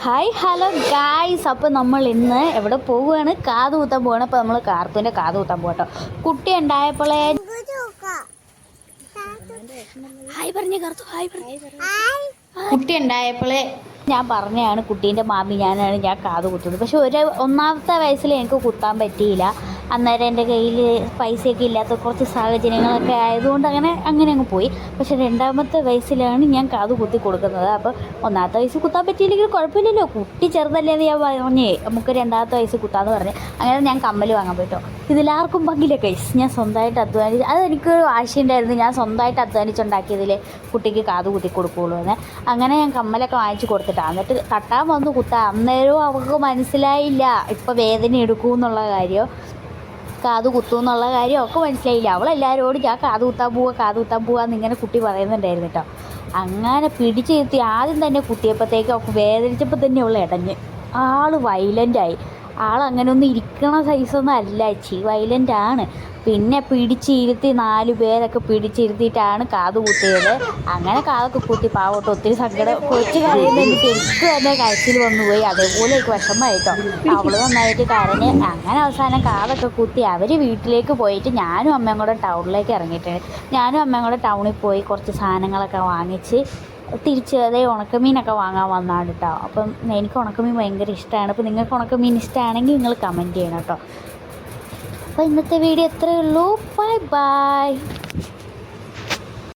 Hi hello guys. അപ്പോൾ നമ്മൾ ഇന്ന് എവിടെ പോവുകയാണ്? കാത് കുത്താൻ പോവുകയാണ്. അപ്പോൾ നമ്മൾ കാർത്തൂൻ്റെ കാത് കുത്താൻ പോകട്ടോ. കുട്ടി ഉണ്ടായപ്പോളേ കുട്ടി ഉണ്ടായപ്പോളേ ഞാൻ പറഞ്ഞതാണ് കുട്ടീൻ്റെ മാമി ഞാനാണ് ഞാൻ കാത് കുത്തുന്നത്. പക്ഷെ ഒന്നാമത്തെ വയസ്സിൽ എനിക്ക് കുത്താൻ പറ്റിയില്ല. അന്നേരം എൻ്റെ കയ്യിൽ പൈസയൊക്കെ ഇല്ലാത്ത കുറച്ച് സാഹചര്യങ്ങളൊക്കെ ആയതുകൊണ്ട് അങ്ങനെ അങ്ങ് പോയി. പക്ഷെ രണ്ടാമത്തെ വയസ്സിലാണ് ഞാൻ കാത് കുത്തി കൊടുക്കുന്നത്. അപ്പോൾ ഒന്നാമത്തെ വയസ്സ് കുത്താൻ പറ്റിയില്ലെങ്കിൽ കുഴപ്പമില്ലല്ലോ, കുട്ടി ചെറുതല്ലേന്ന് ഞാൻ പറഞ്ഞേ, നമുക്ക് രണ്ടാമത്തെ വയസ്സ് കുത്താമെന്ന് പറഞ്ഞ് അങ്ങനെ ഞാൻ കമ്മൽ വാങ്ങാൻ പോയിട്ടോ. ഇതിലാർക്കും പങ്കില്ല കൈസ്, ഞാൻ സ്വന്തമായിട്ട് അധ്വാനിച്ച്, അതെനിക്ക് ആശയമുണ്ടായിരുന്നു, ഞാൻ സ്വന്തമായിട്ട് അധ്വാനിച്ചുണ്ടാക്കിയതിൽ കുട്ടിക്ക് കാത് കുത്തി കൊടുക്കുകയുള്ളൂ എന്ന്. അങ്ങനെ ഞാൻ കമ്മലൊക്കെ വാങ്ങിച്ച് കൊടുത്തിട്ടാണ്. എന്നിട്ട് തട്ടാൻ വന്ന് കുത്താൻ അന്നേരവും അവർക്ക് മനസ്സിലായില്ല ഇപ്പോൾ വേദന എടുക്കൂ എന്നുള്ള കാര്യം, കാത് കുത്തും എന്നുള്ള കാര്യം ഒക്കെ മനസ്സിലായില്ല. അവളെല്ലാവരോടും ഞാൻ കാത് കുത്താൻ പോവുക എന്നിങ്ങനെ കുട്ടി പറയുന്നുണ്ടായിരുന്നു കേട്ടോ. അങ്ങനെ പിടിച്ചിരുത്തി ആദ്യം തന്നെ കുത്തിയപ്പോഴത്തേക്ക് അവൾക്ക് വേദനിച്ചപ്പോൾ തന്നെ അവൾ ഇടഞ്ഞ് ആൾ വയലൻ്റായി. ആളങ്ങനെ ഒന്നും ഇരിക്കണ സൈസൊന്നും അല്ല, ചേച്ചി വയലൻ്റാണ്. പിന്നെ പിടിച്ചിരുത്തി 4 പേരൊക്കെ പിടിച്ചിരുത്തിയിട്ടാണ് കാത് കുത്തിയത്. അങ്ങനെ കാതൊക്കെ കുത്തി പാവോട്ടോ, ഒത്തിരി സങ്കടം, കൊച്ചു കരയുന്ന എനിക്ക് തന്നെ കരച്ചിൽ വന്നുപോയി. അതേപോലെ എനിക്ക് വിഷമമായിട്ടോ. അവൾ നന്നായിട്ട് കരഞ്ഞ് അങ്ങനെ അവസാനം കാതൊക്കെ കുത്തി അവർ വീട്ടിലേക്ക് പോയിട്ട് ഞാനും അമ്മയും കൂടെ ടൗണിലേക്ക് ഇറങ്ങിയിട്ടുണ്ട്. ഞാനും അമ്മയും കൂടെ ടൗണിൽ പോയി കുറച്ച് സാധനങ്ങളൊക്കെ വാങ്ങിച്ച് തിരിച്ച് അതേ ഉണക്കമീനൊക്കെ വാങ്ങാൻ വന്നതാണ് കേട്ടോ. അപ്പം എനിക്ക് ഉണക്കമീൻ ഭയങ്കര ഇഷ്ടമാണ്. അപ്പോൾ നിങ്ങൾക്ക് ഉണക്കമീൻ ഇഷ്ടമാണെങ്കിൽ നിങ്ങൾ കമൻറ്റ് ചെയ്യണം കേട്ടോ. അപ്പോൾ ഇന്നത്തെ വീഡിയോ എത്രയേ ഉള്ളൂ. Bye bye.